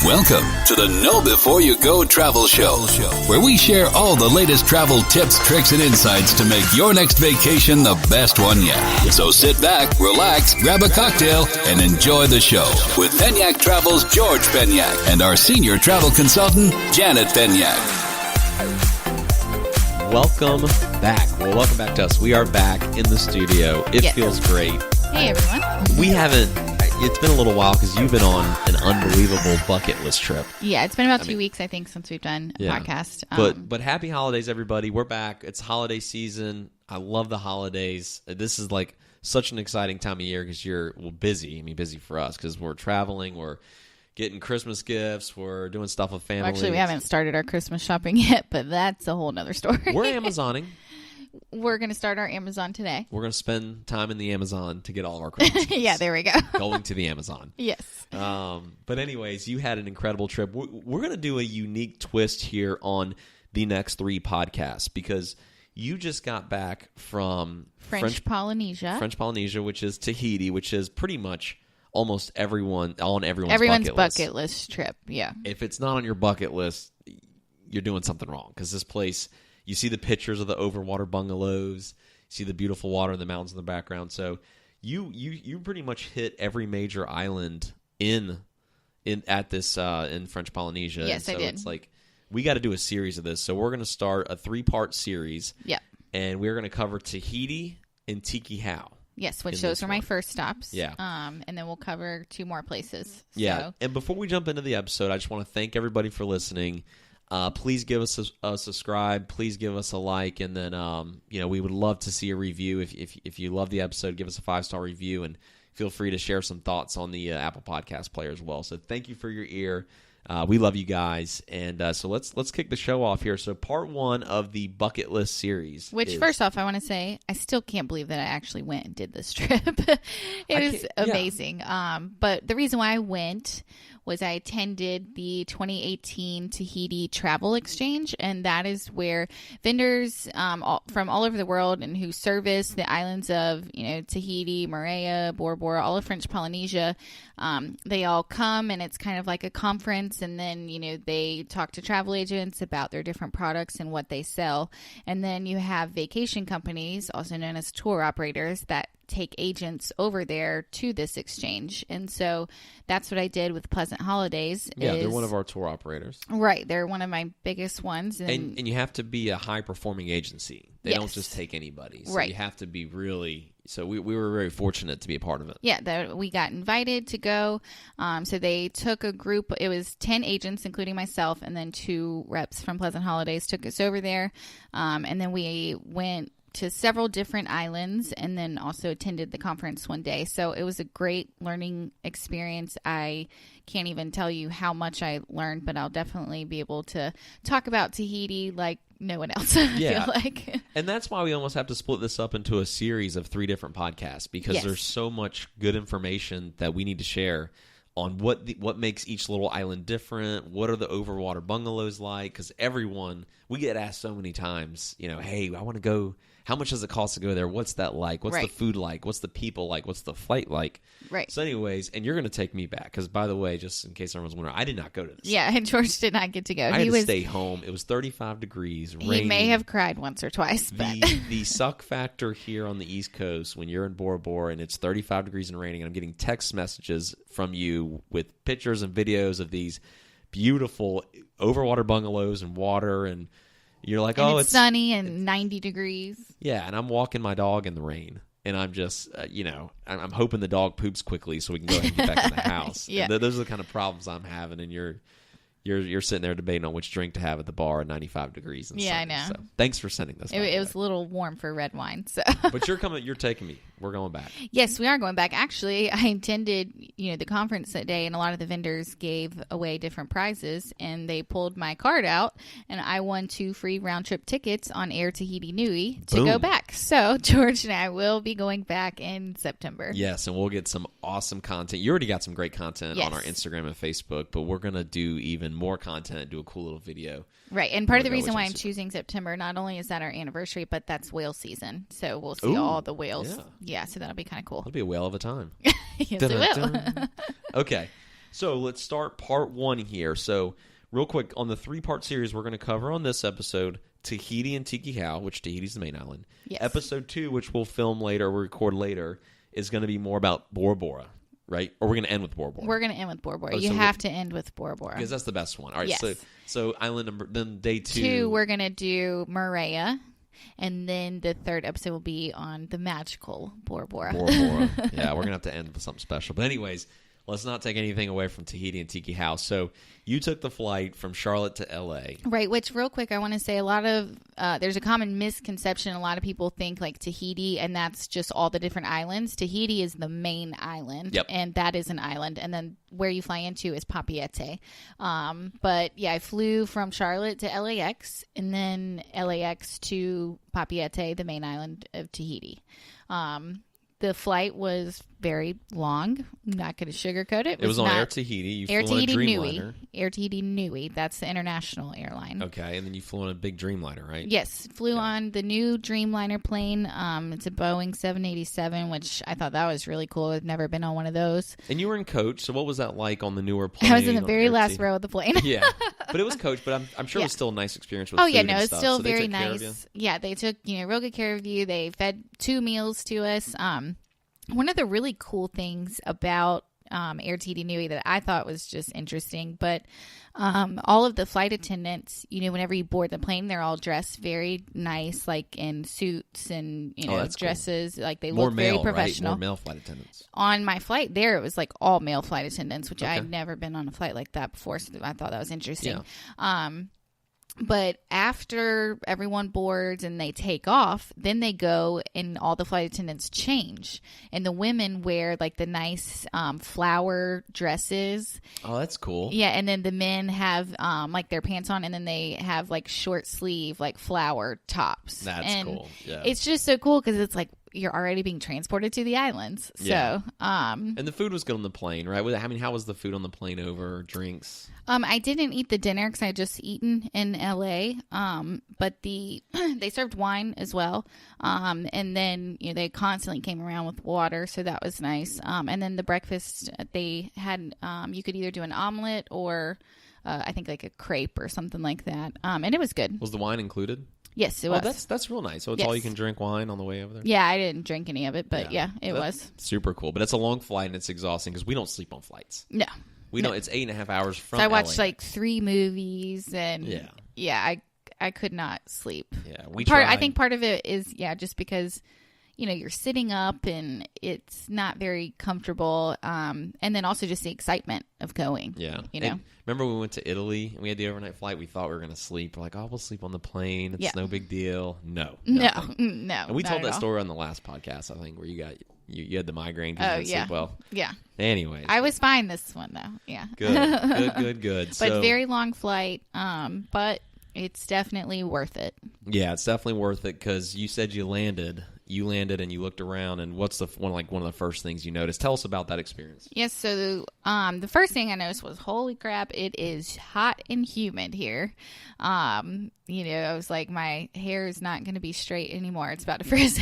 Welcome to the Know Before You Go Travel Show, where we share all the latest travel tips, tricks, and insights to make your next vacation the best one yet. So sit back, relax, grab a cocktail, and enjoy the show with Penyak Travel's George Penyak and our senior travel consultant, Janet Penyak. Welcome back. Well, welcome back to us. We are back in the studio. It feels great. Hey, everyone. It's been a little while because you've been on an unbelievable bucket list trip. Yeah, it's been about 2 weeks, I think, since we've done a podcast. But happy holidays, everybody. We're back. It's holiday season. I love the holidays. This is like such an exciting time of year because you're busy. I mean, busy for us because we're traveling. We're getting Christmas gifts. We're doing stuff with family. Well, actually, we haven't started our Christmas shopping yet, but that's a whole nother story. We're Amazoning. We're going to start our Amazon today. We're going to spend time in the Amazon to get all of our Christmas gifts. Yeah, there we go. Going to the Amazon. Yes. But anyways, you had an incredible trip. We're going to do a unique twist here on the next 3 podcasts because you just got back from French Polynesia. French Polynesia, which is Tahiti, which is pretty much almost everyone's bucket list trip. Yeah. If it's not on your bucket list, you're doing something wrong because this place, you see the pictures of the overwater bungalows, you see the beautiful water and the mountains in the background. So you pretty much hit every major island in French Polynesia. Yes, so I did. It's like we got to do a series of this. So we're going to start a 3-part series. Yep. And we're going to cover Tahiti and Tikehau. Yes, which those are my first stops. Yeah. And then we'll cover 2 more places. Yeah. So. And before we jump into the episode, I just want to thank everybody for listening. Please give us a subscribe. Please give us a like, and then we would love to see a review. If you love the episode, give us a 5-star review, and feel free to share some thoughts on the Apple Podcast player as well. So thank you for your ear. We love you guys, and so let's kick the show off here. So part 1 of the bucket list series. First off, I want to say I still can't believe that I actually went and did this trip. It was amazing. But the reason why I went was I attended the 2018 Tahiti Travel Exchange, and that is where vendors from all over the world and who service the islands of Tahiti, Moorea, Bora Bora, all of French Polynesia, they all come, and it's kind of like a conference, and then they talk to travel agents about their different products and what they sell, and then you have vacation companies, also known as tour operators, that take agents over there to this exchange. And so that's what I did with Pleasant Holidays. They're one of our tour operators. Right. They're one of my biggest ones. And you have to be a high-performing agency. They don't just take anybody. So you have to be really... So we were very fortunate to be a part of it. Yeah, we got invited to go. So they took a group. It was 10 agents, including myself, and then 2 reps from Pleasant Holidays took us over there. And then we went to several different islands and then also attended the conference one day. So it was a great learning experience. I can't even tell you how much I learned, but I'll definitely be able to talk about Tahiti like no one else, I feel like. And that's why we almost have to split this up into a series of 3 different podcasts because there's so much good information that we need to share on what makes each little island different, what are the overwater bungalows like, because we get asked so many times, hey, I want to go, how much does it cost to go there? What's that like? What's the food like? What's the people like? What's the flight like? Right. So anyways, and you're going to take me back because, by the way, just in case everyone's wondering, I did not go to this. Yeah, and George did not get to go. I had to stay home. It was 35 degrees, rainy. He may have cried once or twice. But The suck factor here on the East Coast when you're in Bora Bora and it's 35 degrees and raining, and I'm getting text messages from you with pictures and videos of these beautiful overwater bungalows and water, and you're like, it's sunny and 90 degrees. Yeah, and I'm walking my dog in the rain, and I'm just, I'm hoping the dog poops quickly so we can go ahead and get back in the house. Yeah. And those are the kind of problems I'm having, and you're sitting there debating on which drink to have at the bar at 95 degrees. And yeah, sunny. I know. So thanks for sending this. It was a little warm for red wine. So. But you're taking me. We're going back. Yes, we are going back. Actually, I attended, the conference that day, and a lot of the vendors gave away different prizes, and they pulled my card out, and I won 2 free round-trip tickets on Air Tahiti Nui to go back. So George and I will be going back in September. Yes, and we'll get some awesome content. You already got some great content on our Instagram and Facebook, but we're going to do even more content, do a cool little video. Right, and part of the reason why I'm choosing September, not only is that our anniversary, but that's whale season, so we'll see all the whales. Yeah, so that'll be kind of cool. It'll be a whale of a time. Yes, it will. Okay, So let's start part 1 here. So real quick, on the 3-part series we're going to cover on this episode, Tahiti and Tikehau, which Tahiti's the main island. Yes. Episode 2, which we'll film later, we'll record later, is going to be more about Bora Bora, right? Or we're going to end with Bora Bora? We're going to end with Bora Bora. Oh, you so have to end with Bora Bora. Because that's the best one. All right, yes. so island number, then day 2. 2, we're going to do Moorea. And then the 3rd episode will be on the magical Bora Bora. Bora Bora. Yeah, we're going to have to end with something special. But anyways, let's not take anything away from Tahiti and Tikehau. So you took the flight from Charlotte to L.A. Right, which real quick, I want to say a lot of, there's a common misconception. A lot of people think like Tahiti, and that's just all the different islands. Tahiti is the main island, yep. And that is an island. And then where you fly into is Papeete. But yeah, I flew from Charlotte to LAX, and then LAX to Papeete, the main island of Tahiti. The flight was very long. I'm not going to sugarcoat it. It was on Air Tahiti. You Air flew on a Tahiti Dreamliner. Nui. Air Tahiti Nui. That's the international airline. Okay, and then you flew on a big Dreamliner, right? Yes, flew on the new Dreamliner plane. It's a Boeing 787, which I thought that was really cool. I've never been on one of those. And you were in coach, so what was that like on the newer plane? I was in the very last row of the plane. Yeah, but it was coach, but I'm sure it was still a nice experience with food and it's stuff. still So very they took care of you? nice. Yeah, they took real good care of you. They fed 2 meals to us. One of the really cool things about Air Tahiti Nui that I thought was just interesting, but all of the flight attendants, whenever you board the plane, they're all dressed very nice, like in suits and dresses, cool. Like they more look male, very professional. Right? More male flight attendants. On my flight there, it was like all male flight attendants, which I had never been on a flight like that before, so I thought that was interesting. Yeah. But after everyone boards and they take off, then they go and all the flight attendants change. And the women wear like the nice flower dresses. Oh, that's cool. Yeah. And then the men have like their pants on, and then they have like short sleeve, like flower tops. That's cool. Yeah. It's just so cool because it's like you're already being transported to the islands. So, and the food was good on the plane, right? I mean, how was the food on the plane over? Drinks? I didn't eat the dinner because I had just eaten in LA. But they served wine as well. And then, they constantly came around with water. So that was nice. And then the breakfast they had, you could either do an omelet or, I think like a crepe or something like that. And it was good. Was the wine included? Yes, it was. That's real nice. So it's all you can drink wine on the way over there? Yeah, I didn't drink any of it, but it was. Super cool. But it's a long flight and it's exhausting because we don't sleep on flights. No. We don't. It's 8.5 hours from So I watched LA. like 3 movies and I could not sleep. Yeah, I think part of it is just because you're sitting up and it's not very comfortable, and then also just the excitement of going. Yeah, And remember we went to Italy and we had the overnight flight. We thought we were going to sleep. We're like, we'll sleep on the plane. It's no big deal. No. And we told that story on the last podcast, I think, where you had the migraine. Oh, you didn't sleep well. Yeah. Anyways, I was fine this one though. Yeah. Good. But very long flight. But it's definitely worth it. Yeah, it's definitely worth it because you said you landed and you looked around, and what's one of the first things you noticed? Tell us about that experience. Yes, so the first thing I noticed was, holy crap, it is hot and humid here. I was like, my hair is not going to be straight anymore. It's about to frizz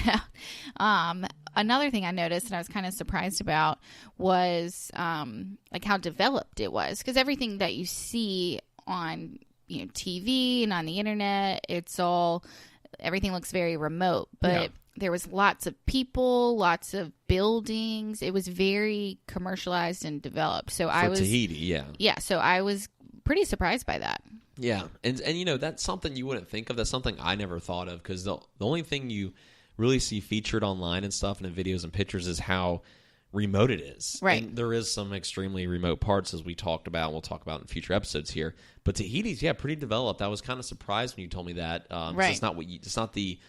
out. Another thing I noticed and I was kind of surprised about was like how developed it was, because everything that you see on TV and on the internet, everything looks very remote, but there was lots of people, lots of buildings. It was very commercialized and developed. So Tahiti, so I was pretty surprised by that. Yeah, and that's something you wouldn't think of. That's something I never thought of, because the only thing you really see featured online and stuff and in videos and pictures is how remote it is. Right. And there is some extremely remote parts, as we talked about, and we'll talk about in future episodes here. But Tahiti's, pretty developed. I was kind of surprised when you told me that. Right. It's not the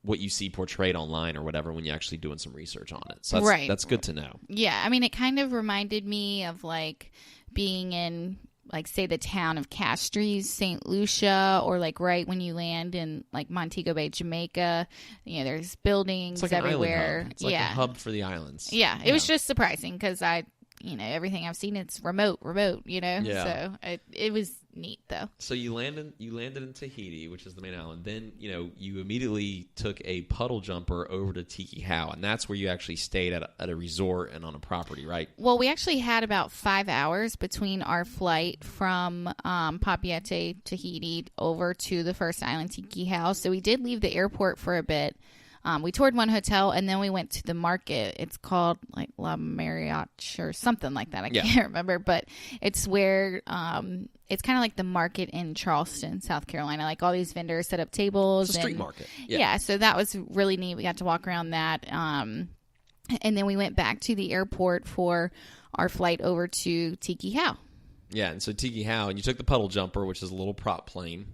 what you see portrayed online or whatever when you're actually doing some research on it. So that's good to know. Yeah, I mean, it kind of reminded me of like being in, like, say, the town of Castries, St. Lucia, or like right when you land in like Montego Bay, Jamaica. There's buildings it's like everywhere. An island hub. It's like a hub for the islands. Yeah, it was just surprising because I everything I've seen, it's remote, Yeah. So it was neat though. So you landed in Tahiti, which is the main island. Then, you immediately took a puddle jumper over to Tikehau, and that's where you actually stayed at a resort and on a property, right? Well, we actually had about 5 hours between our flight from Papeete, Tahiti, over to the first island, Tikehau. So we did leave the airport for a bit. We toured one hotel, and then we went to the market. It's called like La Mariache or something like that. I can't remember, but it's where it's kind of like the market in Charleston, South Carolina. Like all these vendors set up tables. It's a street market. Yeah, so that was really neat. We got to walk around that. And then we went back to the airport for our flight over to Tikehau. Yeah, and so Tikehau, and you took the puddle jumper, which is a little prop plane.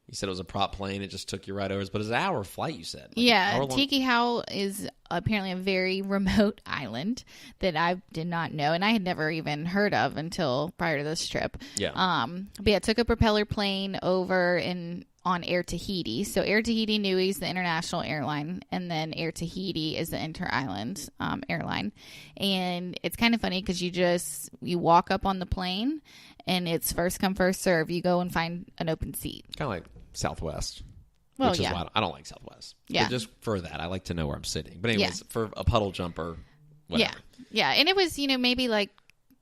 You said it was a prop plane. It just took you right over. But it's an hour flight, you said. Tikehau is apparently a very remote island that I did not know, and I had never even heard of until prior to this trip. Yeah. But yeah, took a propeller plane over on Air Tahiti. So Air Tahiti Nui is the international airline, and then Air Tahiti is the inter-island airline. And it's kind of funny because you walk up on the plane, and it's first come, first serve. You go and find an open seat. Kind of like Southwest. Well, which is why I don't like Southwest. Yeah. But just for that, I like to know where I'm sitting. But anyways, for a puddle jumper, whatever. Yeah. And it was, maybe like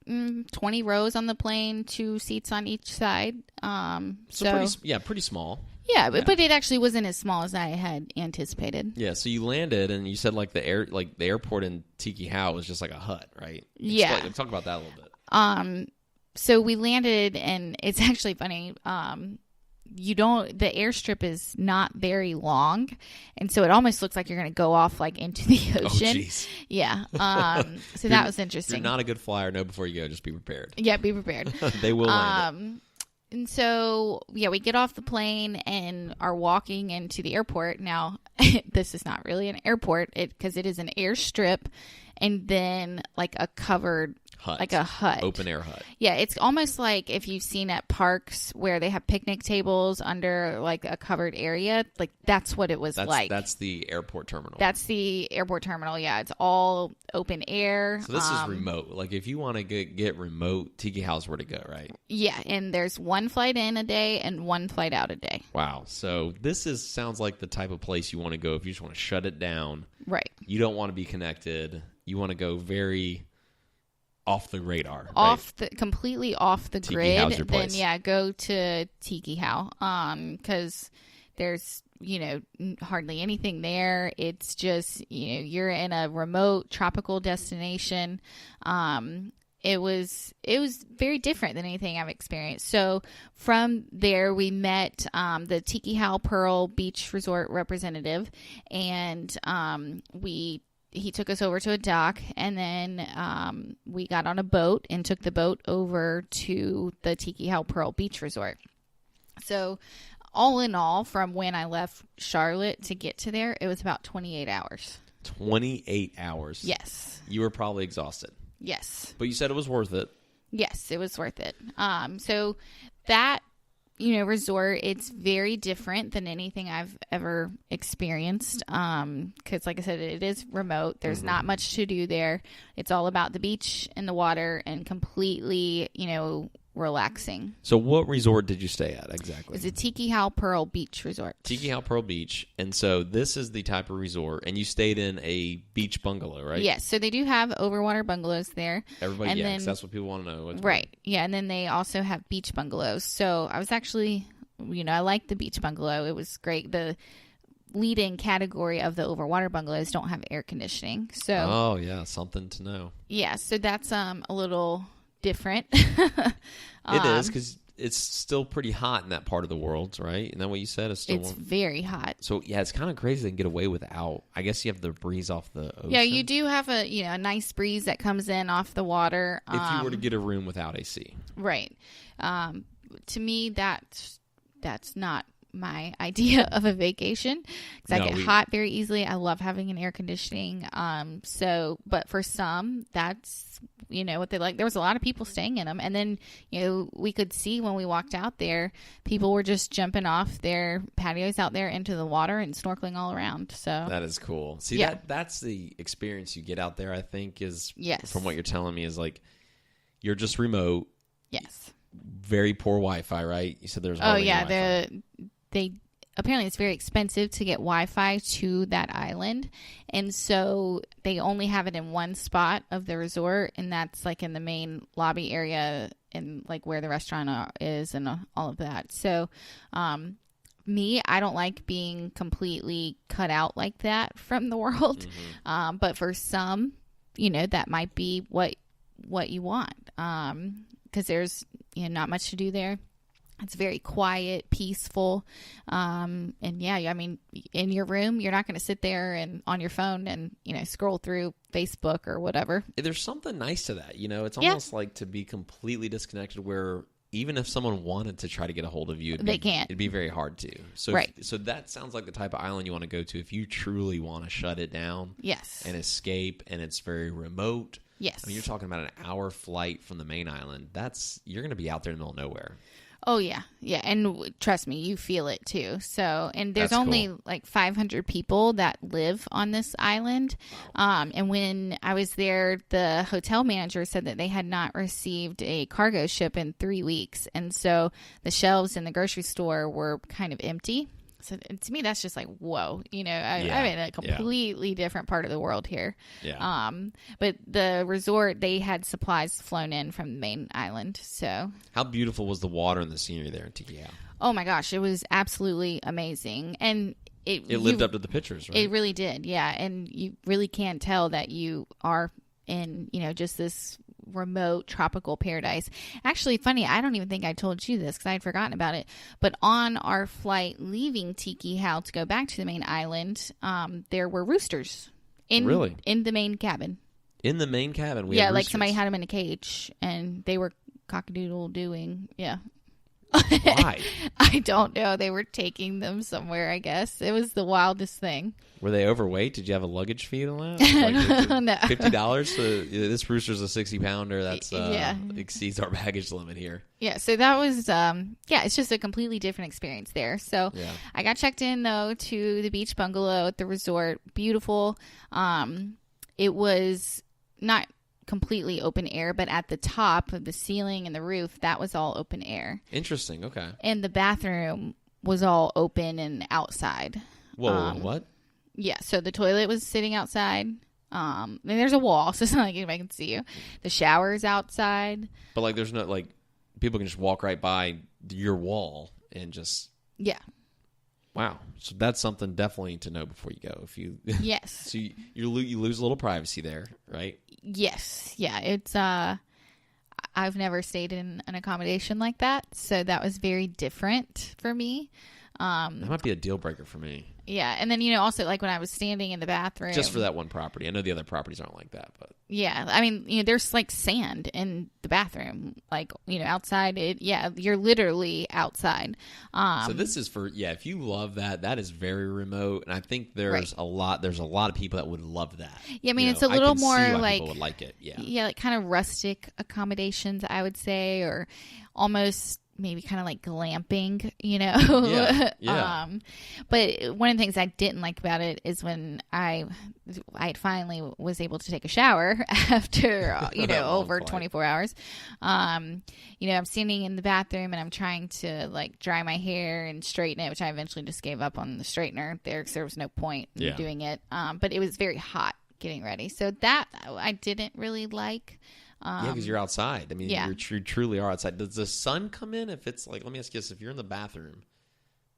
20 rows on the plane, 2 seats on each side. Pretty small. Yeah, but it actually wasn't as small as I had anticipated. Yeah, so you landed, and you said the airport in Tikehau was just like a hut, right? Yeah. Talk about that a little bit. So we landed, and it's actually funny. The airstrip is not very long, and so it almost looks like you're going to go off into the ocean. Oh, jeez. Yeah. So that was interesting. If you're not a good flyer, know before you go. Just be prepared. Yeah, be prepared. They will land it. And so, we get off the plane and are walking into the airport. Now, this is not really an airport because it is an airstrip and then a covered hut. Like a hut. Open air hut. Yeah, it's almost like if you've seen at parks where they have picnic tables under a covered area. That's what it was like. That's the airport terminal. That's the airport terminal, yeah. It's all open air. So this is remote. If you want to get remote, Tikehau's where to go, right? Yeah, and there's one flight in a day and one flight out a day. Wow. So this sounds like the type of place you want to go if you just want to shut it down. Right. You don't want to be connected. You want to go very off the radar, completely off the grid. Then go to Tikehau, because there's hardly anything there. It's just you're in a remote tropical destination. It was very different than anything I've experienced. So from there, we met the Tikehau Pearl Beach Resort representative, and he took us over to a dock, and then we got on a boat and took the boat over to the Tikehau Pearl Beach Resort. So all in all, from when I left Charlotte to get to there, it was about 28 hours. 28 hours? Yes. You were probably exhausted. Yes. But you said it was worth it. Yes, it was worth it. So that resort, it's very different than anything I've ever experienced. Because like I said, it is remote. There's not much to do there. It's all about the beach and the water and completely, relaxing. So what resort did you stay at exactly? It's a Tikehau Pearl Beach Resort. Tikehau Pearl Beach. And so this is the type of resort, and you stayed in a beach bungalow, right? Yes. So they do have overwater bungalows there. Everybody, because that's what people want to know. Right. Yeah. And then they also have beach bungalows. So I was actually, I liked the beach bungalow. It was great. The leading category of the overwater bungalows don't have air conditioning. So oh yeah, something to know. Yeah. So that's a little different. It is, because it's still pretty hot in that part of the world, right? Isn't that what you said? It's very hot. So yeah, it's kind of crazy they can get away without. I guess you have the breeze off the ocean. Yeah, you do have a nice breeze that comes in off the water. If you were to get a room without AC, right? To me, that's not my idea of a vacation, because I get hot very easily. I love having an air conditioning. But for some, that's what they like. There was a lot of people staying in them, and then we could see when we walked out there, people were just jumping off their patios out there into the water and snorkeling all around. So that is cool. See, that's the experience you get out there. I think is, yes, from what you're telling me, is You're just remote. Yes. Very poor Wi-Fi, right? You said there's hardly any Wi-Fi. They apparently it's very expensive to get Wi-Fi to that island, and so they only have it in one spot of the resort, and that's like in the main lobby area and like where the restaurant is and all of that. So, I don't like being completely cut out like that from the world, but for some, that might be what you want, because there's not much to do there. It's very quiet, peaceful, and I mean, in your room, you're not going to sit there and on your phone and scroll through Facebook or whatever. There's something nice to that, it's almost like to be completely disconnected, where even if someone wanted to try to get a hold of you, they can't. It'd be very hard to. So, right. So that sounds like the type of island you want to go to if you truly want to shut it down. Yes. And escape, and it's very remote. Yes. I mean, you're talking about an hour flight from the main island. You're going to be out there in the middle of nowhere. Oh, yeah. Yeah. And trust me, you feel it too. So, and there's That's only cool. like 500 people that live on this island. And when I was there, the hotel manager said that they had not received a cargo ship in 3 weeks. And so the shelves in the grocery store were kind of empty. So to me, that's just like, whoa, I'm in a completely different part of the world here. Yeah. But the resort, they had supplies flown in from the main island. So how beautiful was the water and the scenery there in Tikehau? Oh my gosh, it was absolutely amazing. And it lived up to the pictures, right? It really did. Yeah. And you really can tell that you are in, just this remote tropical paradise. Actually, funny, I don't even think I told you this because I had forgotten about it. But on our flight leaving Tikehau to go back to the main island, there were roosters in the main cabin. In the main cabin, yeah, like somebody had them in a cage and they were cockadoodle doing. Yeah. Why? I don't know. They were taking them somewhere, I guess. It was the wildest thing. Were they overweight? Did you have a luggage fee on that? Like, no. $50? This rooster's a 60-pounder. That's exceeds our baggage limit here. Yeah, so that was, it's just a completely different experience there. So I got checked in, though, to the beach bungalow at the resort. Beautiful. It was not completely open air, but at the top of the ceiling and the roof, that was all open air. Interesting. Okay. And the bathroom was all open and outside. Whoa, what? Yeah, so the toilet was sitting outside. And there's a wall, so it's not like anybody can see you. The shower's outside. But like there's no people can just walk right by your wall and just Wow. So that's something definitely to know before you go. If you Yes. So you lose a little privacy there, right? Yes. Yeah, it's I've never stayed in an accommodation like that, so that was very different for me. That might be a deal breaker for me. Yeah, and then also like when I was standing in the bathroom, just for that one property. I know the other properties aren't like that, but yeah, I mean, there's like sand in the bathroom, like outside. You're literally outside. So this is for if you love that is very remote, and I think there's a lot of people that would love that. Yeah, I mean, it's a little more like people would like it. Yeah, like kind of rustic accommodations, I would say, or almost maybe kind of like glamping, Yeah. But one of the things I didn't like about it is when I finally was able to take a shower after, over 24 hours. I'm standing in the bathroom and I'm trying to like dry my hair and straighten it, which I eventually just gave up on the straightener there because there was no point in doing it. But it was very hot getting ready. So that I didn't really like. Because you're outside. I mean, you truly are outside. Does the sun come in if it's like, let me ask you this, if you're in the bathroom,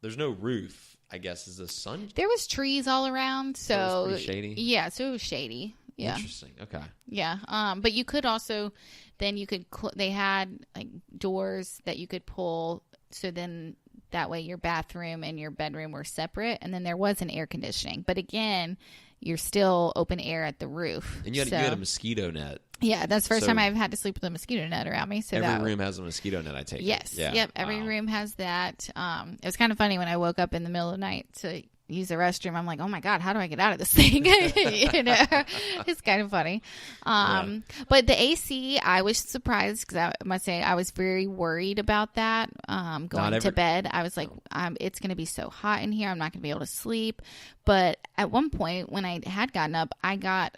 there's no roof, I guess, is the sun? There was trees all around, so it was pretty shady? Yeah, so it was shady. Yeah. Interesting. Okay. Yeah. But you could also, then you could, they had like doors that you could pull, so then that way your bathroom and your bedroom were separate, and then there was an air conditioning. But again, you're still open air at the roof. And you had a mosquito net. Yeah, that's the first time I've had to sleep with a mosquito net around me. So every room has a mosquito net, I take it. Yes. Yeah. Yep. Every room has that. It was kind of funny when I woke up in the middle of the night to use the restroom. I'm like, oh my God, how do I get out of this thing? It's kind of funny. But the AC, I was surprised because I must say I was very worried about that. Going to bed, I was like, it's going to be so hot in here. I'm not going to be able to sleep. But at one point when I had gotten up, I got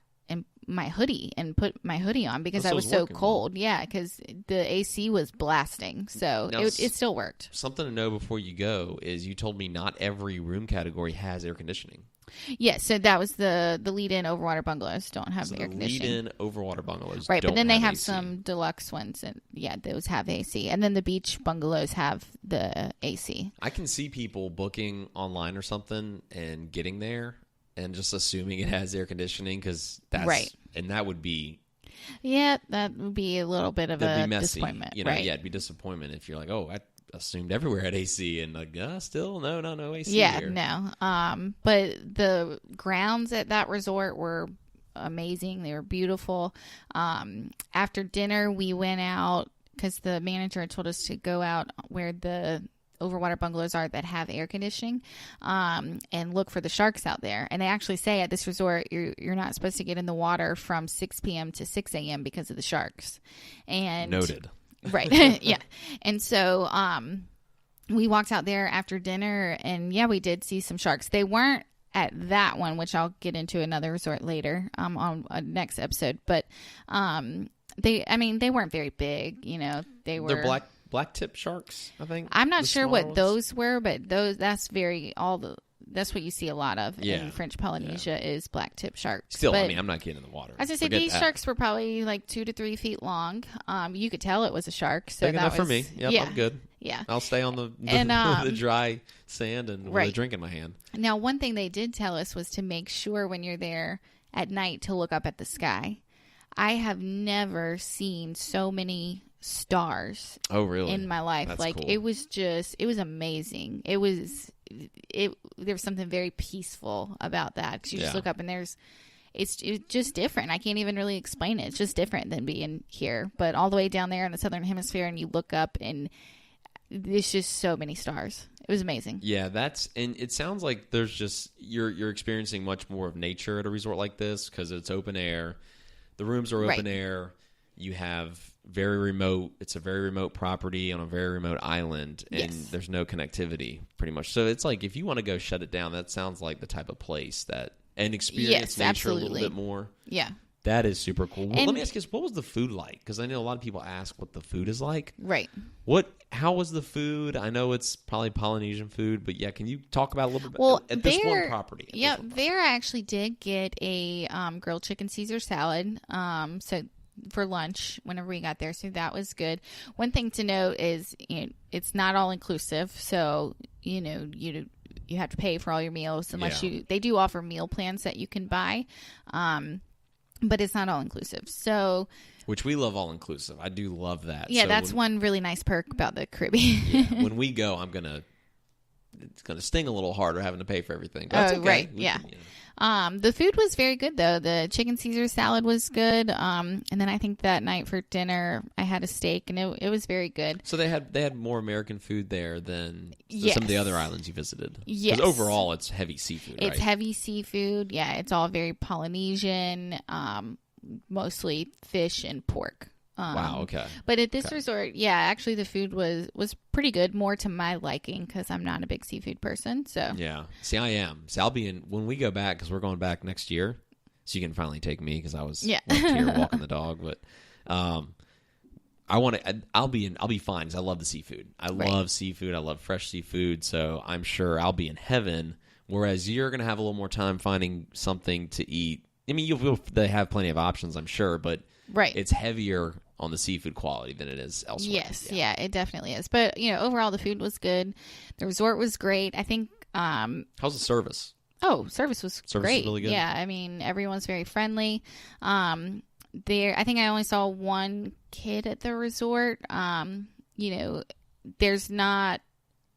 my hoodie and put my hoodie on because I was so cold. Well. Yeah, because the AC was blasting, so now, it still worked. Something to know before you go is you told me not every room category has air conditioning. Yes, so that was the lead-in overwater bungalows don't have air conditioning. Lead-in overwater bungalows, right? But then they have AC. Some deluxe ones, and those have AC, and then the beach bungalows have the AC. I can see people booking online or something and getting there and just assuming it has air conditioning because that's right, and that would be. Yeah, that would be a little bit of a disappointment. Right? Yeah, it'd be disappointment if you're like, oh, I assumed everywhere had AC and like, still no AC. Yeah, here. No. But the grounds at that resort were amazing. They were beautiful. After dinner, we went out because the manager told us to go out where the overwater bungalows are that have air conditioning, and look for the sharks out there. And they actually say at this resort, you're not supposed to get in the water from 6 p.m. to 6 a.m. because of the sharks. And noted. Right. Yeah. And so we walked out there after dinner and we did see some sharks. They weren't at that one, which I'll get into another resort later on a next episode. But they weren't very big, they were. They're black tip sharks, I think. I'm not sure what those were, but that's what you see a lot of in French Polynesia is black tip sharks. Still, but, I'm not getting in the water. I was going to say, these sharks were probably like 2 to 3 feet long. You could tell it was a shark. So big enough for me. Yep, I'm good. Yeah. I'll stay on the dry sand and with a drink in my hand. Now, one thing they did tell us was to make sure when you're there at night to look up at the sky. I have never seen so many stars in my life. That's like cool. It was amazing. There was something very peaceful about that because you just look up and it's just different. I can't even really explain it. It's just different than being here, but all the way down there in the southern hemisphere, and you look up and there's just so many stars. It was amazing. Yeah, and it sounds like there's just you're experiencing much more of nature at a resort like this because it's open air. The rooms are open air. You have it's a very remote property on a very remote island, and there's no connectivity pretty much. So it's like if you want to go shut it down, that sounds like the type of place and experience nature a little bit more. Yeah. That is super cool. Well, let me ask you this, what was the food like? Because I know a lot of people ask what the food is like. Right. How was the food? I know it's probably Polynesian food, but can you talk about a little bit at this one property? Yeah, there I actually did get a grilled chicken Caesar salad. So for lunch whenever we got there, so that was good. One thing to note is it's not all inclusive, so you have to pay for all your meals unless they do offer meal plans that you can buy, but it's not all inclusive. So, which we love all inclusive. I do love that. Yeah, so that's one really nice perk about the Caribbean. When we go, it's gonna sting a little harder having to pay for everything. But that's okay. Right? The food was very good though. The chicken Caesar salad was good. And then I think that night for dinner I had a steak, and it was very good. So they had more American food there than some of the other islands you visited. Yes. Because overall it's heavy seafood. It's heavy seafood. Yeah, it's all very Polynesian. Mostly fish and pork. Wow, okay. But at this resort, actually the food was pretty good, more to my liking because I'm not a big seafood person. So see, I am. So I'll be in when we go back because we're going back next year. So you can finally take me because I was left here walking the dog. But I'll be fine because I love the seafood. I love seafood. I love fresh seafood. So I'm sure I'll be in heaven. Whereas you're going to have a little more time finding something to eat. I mean, they have plenty of options, I'm sure, but it's heavier on the seafood quality than it is elsewhere. Yes, it definitely is. But, overall the food was good. The resort was great. I think... how's the service? Oh, service was great. Was really good? Yeah, I mean, everyone's very friendly. I think I only saw one kid at the resort. There's not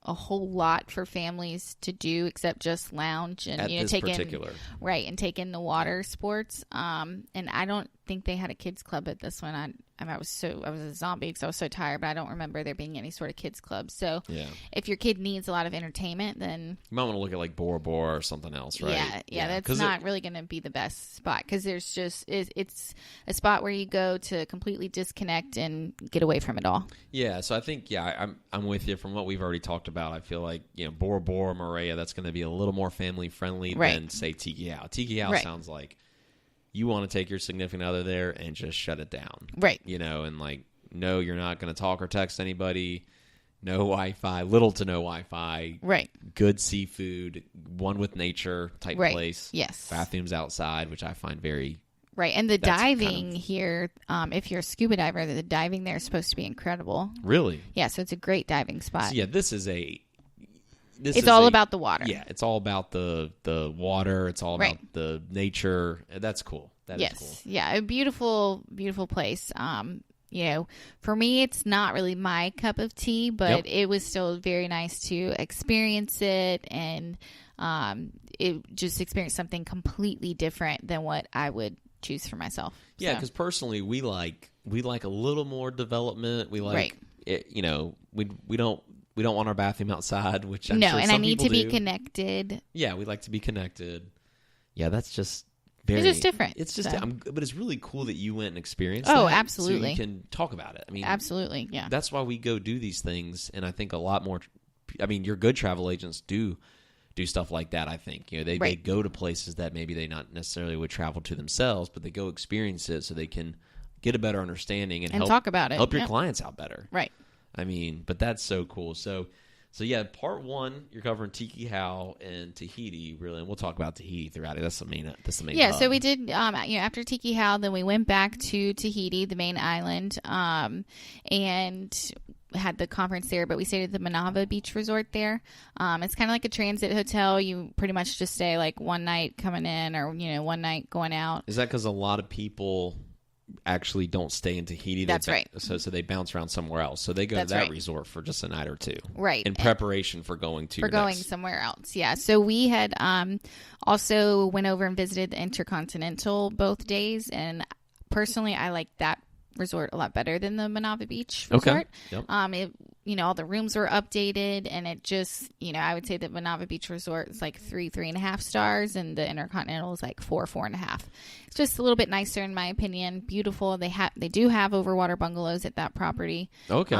a whole lot for families to do except just lounge and take in the water sports. And I don't think they had a kids club at this one. I was a zombie because I was so tired, but I don't remember there being any sort of kids club. So if your kid needs a lot of entertainment, then you might want to look at like Bora Bora or something else, right? Yeah, that's not really going to be the best spot because there's it's a spot where you go to completely disconnect and get away from it all. Yeah, so I think I'm with you from what we've already talked about. I feel like Bora Bora, Moorea, that's going to be a little more family friendly than say Tikehau. Tikehau sounds like you want to take your significant other there and just shut it down. Right. And like, no, you're not going to talk or text anybody. No Wi-Fi, little to no Wi-Fi. Right. Good seafood, one with nature type place. Yes. Bathrooms outside, which I find very... Right. And the diving here, if you're a scuba diver, the diving there is supposed to be incredible. Really? Yeah, so it's a great diving spot. So, yeah, it's all about the water. Yeah, it's all about the water. It's all about the nature. That's cool. That is cool. Yeah, a beautiful, beautiful place. For me, it's not really my cup of tea, but it was still very nice to experience it and just experience something completely different than what I would choose for myself. Yeah, because personally, we like a little more development. We like it. We don't want our bathroom outside, which I'm sure and some I need people to be do. Connected. Yeah, we like to be connected. Yeah, that's just. It's just different. It's just, but it's really cool that you went and experienced. Oh, that, absolutely. So you can talk about it. I mean, absolutely, yeah. That's why we go do these things, and I think a lot more. I mean, your good travel agents do stuff like that. I think they go to places that maybe they not necessarily would travel to themselves, but they go experience it so they can get a better understanding and help, talk about it. Help your clients out better. Right. I mean, but that's so cool. So yeah, part one, you're covering Tikehau and Tahiti, really, and we'll talk about Tahiti throughout it. That's the main. Yeah, hub. so we did. After Tikehau, then we went back to Tahiti, the main island, and had the conference there. But we stayed at the Manava Beach Resort there. It's kind of like a transit hotel. You pretty much just stay like one night coming in, or one night going out. Is that because a lot of people actually don't stay in Tahiti? That's right. So they bounce around somewhere else. So they go to that resort for just a night or two. Right. In preparation for going to somewhere else. Yeah. So we had also went over and visited the Intercontinental both days. And personally, I like that resort a lot better than the Manava Beach Resort. Okay. Yep. All the rooms were updated, and it just, I would say that Manava Beach Resort is like 3.5 stars, and the Intercontinental is like 4.5. It's just a little bit nicer in my opinion. Beautiful. They do have overwater bungalows at that property. Okay.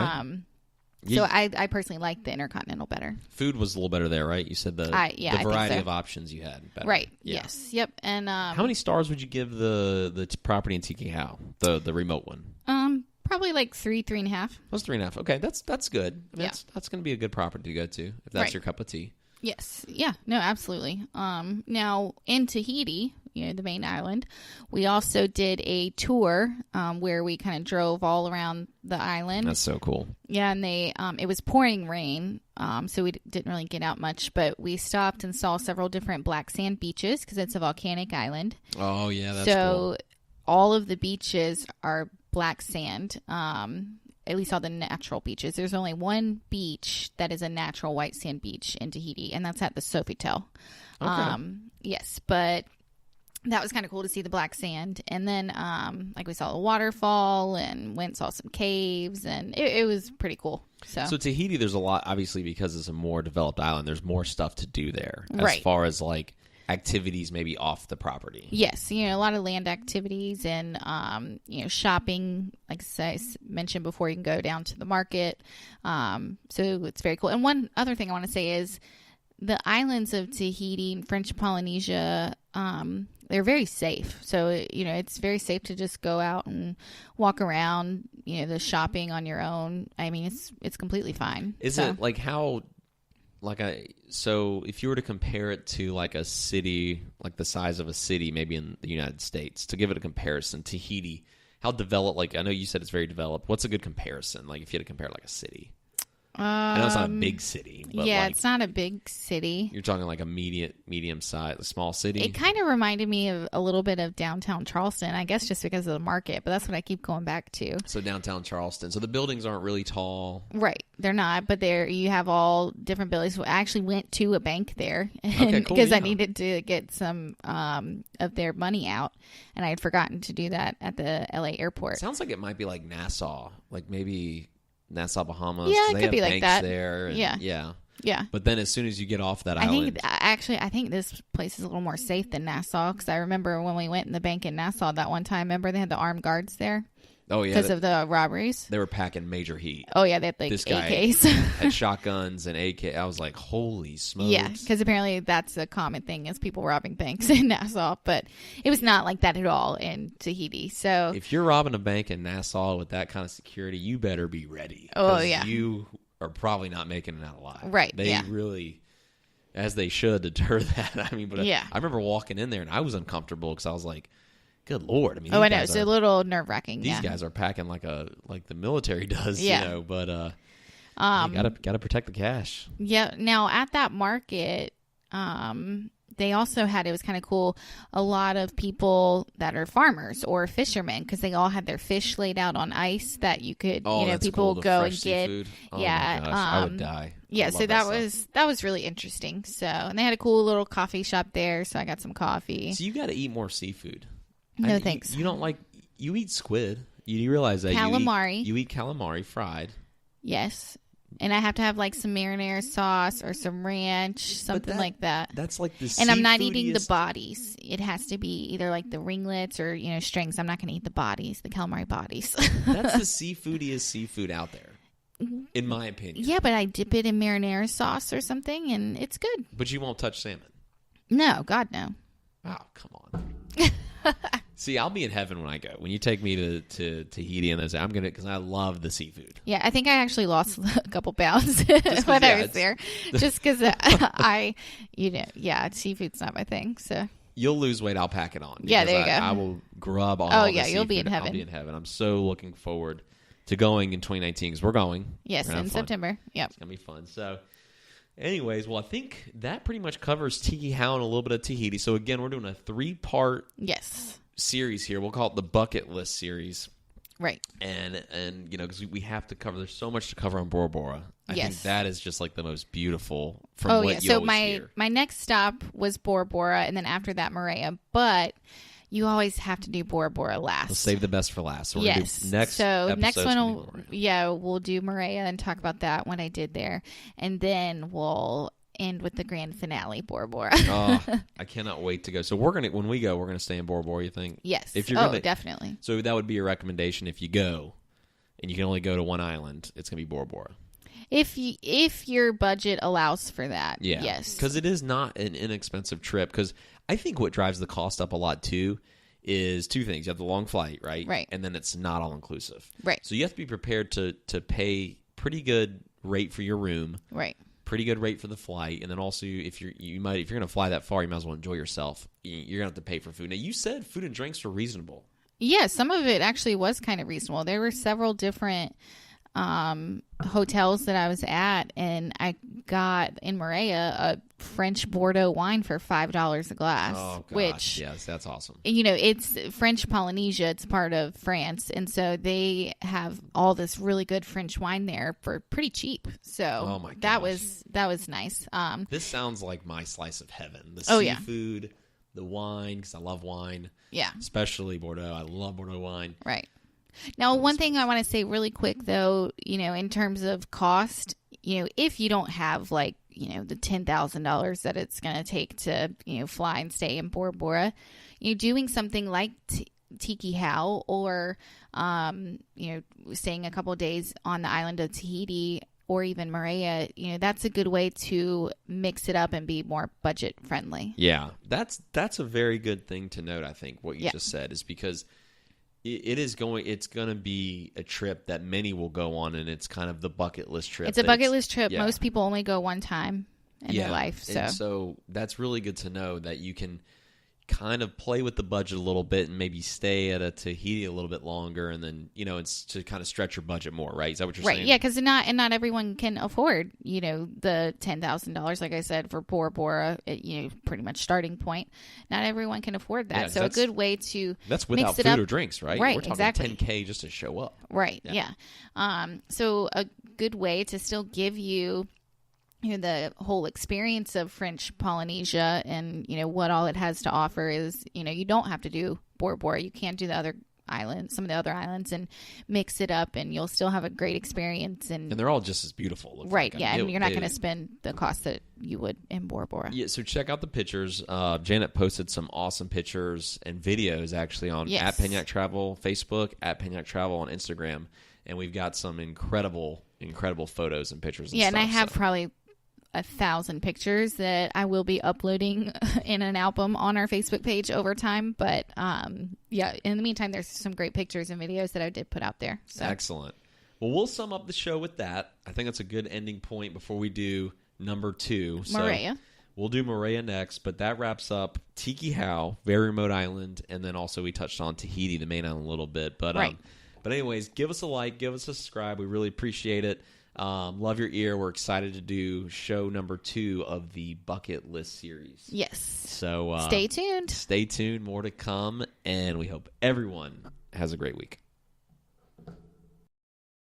So I personally like the Intercontinental better. Food was a little better there, right? You said the variety of options you had better. Right. Yeah. Yes. Yep. And how many stars would you give the property in Tikehau, the remote one? Probably like 3.5. That's 3.5. Okay, that's good. I mean, that's going to be a good property to go to if that's your cup of tea. Yes. Yeah. No, absolutely. Now in Tahiti, the main island, we also did a tour where we kind of drove all around the island. That's so cool. Yeah, and it was pouring rain, so we didn't really get out much, but we stopped and saw several different black sand beaches because it's a volcanic island. Oh yeah, that's cool. So all of the beaches are black sand. At least all the natural beaches. There's only one beach that is a natural white sand beach in Tahiti, and that's at the Sofitel. Okay. Yes, but that was kind of cool to see the black sand. And then, we saw a waterfall and went and saw some caves, and it was pretty cool. So Tahiti, there's a lot, obviously, because it's a more developed island. There's more stuff to do there as far as like activities maybe off the property. Yes, a lot of land activities and shopping. Like I mentioned before, you can go down to the market. So it's very cool. And one other thing I want to say is the islands of Tahiti and French Polynesia, they're very safe. So it's very safe to just go out and walk around. The shopping on your own. I mean, it's completely fine. Is it like how? So if you were to compare it to like a city, like the size of a city, maybe in the United States, to give it a comparison, Tahiti, how developed? Like I know you said it's very developed. What's a good comparison? Like if you had to compare it like a city. I know it's not a big city. But it's not a big city. You're talking like a medium size, a small city. It kind of reminded me of a little bit of downtown Charleston, I guess just because of the market, but that's what I keep going back to. So downtown Charleston. So the buildings aren't really tall. Right. They're not, but you have all different buildings. I actually went to a bank there cool, because I needed to get some of their money out, and I had forgotten to do that at the LA airport. Sounds like it might be like Nassau, like maybe Nassau, Bahamas. Yeah, it they could be have like banks that. There. And Yeah. But then as soon as you get off that island. I think this place is a little more safe than Nassau because I remember when we went in the bank in Nassau that one time, remember they had the armed guards there? Oh, yeah. Because of the robberies. They were packing major heat. Oh, yeah. They had like this guy AKs. had shotguns and AK. I was like, holy smokes. Yeah, because apparently that's a common thing is people robbing banks in Nassau. But it was not like that at all in Tahiti. So if you're robbing a bank in Nassau with that kind of security, you better be ready. Oh, yeah. You are probably not making it out alive. Right, They really, as they should, deter that. I mean, but yeah. I remember walking in there and I was uncomfortable because I was like, good Lord. I mean, I know. It's a little nerve-wracking. These guys are packing like the military does, yeah. but gotta protect the cash. Yeah. Now, at that market, they also had, it was kind of cool, a lot of people that are farmers or fishermen because they all had their fish laid out on ice that you could, people cool. go and get. Seafood. Oh yeah. my gosh, I would die. Yeah, so that was really interesting. So, and they had a cool little coffee shop there, so I got some coffee. So you got to eat more seafood. No, thanks. You don't like, you eat squid. You realize that calamari. You eat calamari fried. Yes. And I have to have like some marinara sauce or some ranch, something like that. That's like the And I'm not eating the bodies. It has to be either like the ringlets or, strings. I'm not going to eat the bodies, the calamari bodies. That's the seafoodiest seafood out there, in my opinion. Yeah, but I dip it in marinara sauce or something, and it's good. But you won't touch salmon. No, God, no. Oh, come on. See, I'll be in heaven when I go. When you take me to Tahiti and I'm gonna, because I love the seafood. Yeah, I think I actually lost a couple pounds when I was there, just because seafood's not my thing. So you'll lose weight. I'll pack it on. Yeah, there you go. I will grub all. Oh yeah, the you'll be seafood. in heaven. I'll be in heaven. I'm so looking forward to going in 2019 because we're going. Yes, in September. Yep, it's gonna be fun. So. Anyways, well, I think that pretty much covers Tikehau and a little bit of Tahiti. So, again, we're doing a 3-part series here. We'll call it the bucket list series. Right. And because we have to cover, there's so much to cover on Bora Bora. I think that is just like the most beautiful from what you always hear. My next stop was Bora Bora, and then after that, Moorea. But you always have to do Bora Bora last. We'll save the best for last. So we're gonna do next one, we'll do Moorea and talk about that, what I did there. And then we'll end with the grand finale, Bora Bora. Oh, I cannot wait to go. So when we go, we're going to stay in Bora Bora, you think? Yes. If you're definitely. So that would be a recommendation if you go and you can only go to one island, it's going to be Bora Bora. If your budget allows for that, yes. Because it is not an inexpensive trip. Because I think what drives the cost up a lot, too, is 2 things. You have the long flight, right? Right. And then it's not all-inclusive. Right. So you have to be prepared to pay pretty good rate for your room. Right. Pretty good rate for the flight. And then also, if you're going to fly that far, you might as well enjoy yourself. You're going to have to pay for food. Now, you said food and drinks were reasonable. Yeah, some of it actually was kind of reasonable. There were several different hotels that I was at, and I got in Moorea a French Bordeaux wine for $5 a glass. Oh, gosh. Which, yes, that's awesome. It's French Polynesia. It's part of France, and so they have all this really good French wine there for pretty cheap. So that was nice. This sounds like my slice of heaven. The seafood, the wine, because I love wine. Yeah, especially Bordeaux. I love Bordeaux wine. Right. Now, one thing I want to say really quick, though, in terms of cost, if you don't have the $10,000 that it's going to take to, fly and stay in Bora Bora, doing something like Tikehau or, staying a couple of days on the island of Tahiti or even Moorea, that's a good way to mix it up and be more budget friendly. Yeah, that's a very good thing to note, I think, what you just said, is because it's going to be a trip that many will go on, and it's kind of the bucket list trip. It's a bucket list trip. Yeah. Most people only go one time in their life. And so that's really good to know that you can kind of play with the budget a little bit and maybe stay at a Tahiti a little bit longer, and then it's to kind of stretch your budget more, right? Is that what you're saying? Right, yeah, because not everyone can afford the $10,000, like I said, for Bora Bora, pretty much starting point. Not everyone can afford that, so a good way to that's without mix it food up. Or drinks, right? Right, we're talking exactly. $10K just to show up. Right, yeah. So a good way to still give you the whole experience of French Polynesia and, what all it has to offer is, you don't have to do Bora Bora. You can do the other islands, some of the other islands, and mix it up, and you'll still have a great experience. And they're all just as beautiful. Right, like. And you're not going to spend the cost that you would in Bora Bora. Yeah, so check out the pictures. Janet posted some awesome pictures and videos actually on at Penyak Travel Facebook, at Penyak Travel on Instagram, and we've got some incredible photos and pictures. And yeah, stuff, and I have probably 1,000 pictures that I will be uploading in an album on our Facebook page over time. But yeah, in the meantime, there's some great pictures and videos that I did put out there. So. Excellent. Well, we'll sum up the show with that. I think that's a good ending point before we do number 2. Moorea. So we'll do Moorea next, but that wraps up Tikehau, very remote island, and then also we touched on Tahiti, the main island, a little bit. But right. But anyways, give us a like, give us a subscribe. We really appreciate it. Love your ear. We're excited to do show number 2 of the bucket list series. Yes. So stay tuned. Stay tuned. More to come, and we hope everyone has a great week.